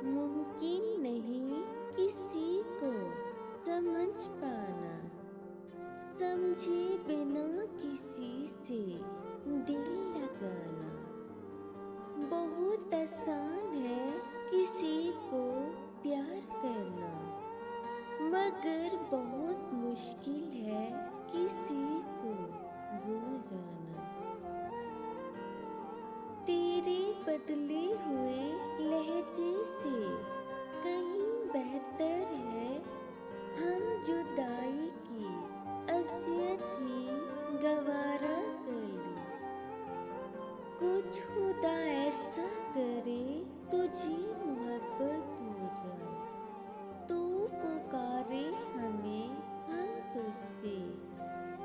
मुमकिन नहीं किसी को समझ पाना, समझे बिना किसी से दिल लगाना। बहुत आसान है किसी को प्यार करना, मगर बहुत मुश्किल है किसी को भूल जाना। तेरे बदले हुए लहजे से कहीं बेहतर है हम जुदाई की अज़ियत ही गवारा कर लें। कुछ खुदा ऐसा करे तुझे मोहब्बत हो जाए, तो पुकारे हमें हम तुझसे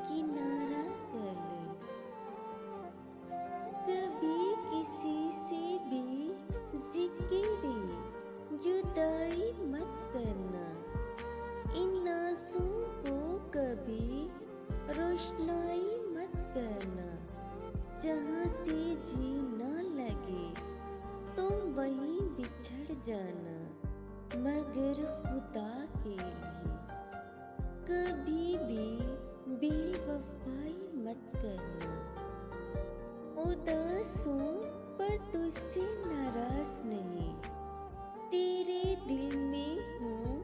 किनारा कर लें। कभी किसी से भी ज़िक्र जुदाई मत करना, इन आंसू को कभी रोशनाई मत करना। जहाँ से जी न लगे तुम वहीं बिछड़ जाना, मगर खुदा के लिए कभी भी बेवफाई मत करना। उदास हूँ पर तुझसे नाराज नहीं, तेरे दिल में हूँ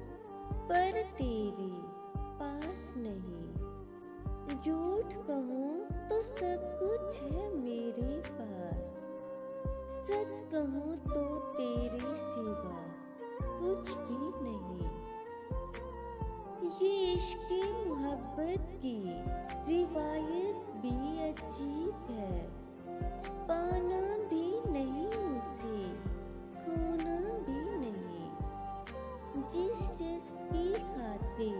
पर तेरे पास नहीं। झूठ कहूँ तो सब कुछ है मेरे पास, सच कहूँ तो तेरे सिवा कुछ भी नहीं। ये इश्क़ मोहब्बत की रिवायत भी अजीब है, पाना भी नहीं उसे, खोना भी नहीं। जिस शख्स की खातिर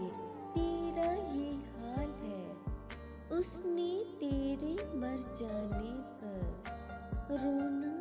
तेरा ये हाल है, उसने तेरे मर जाने पर रोना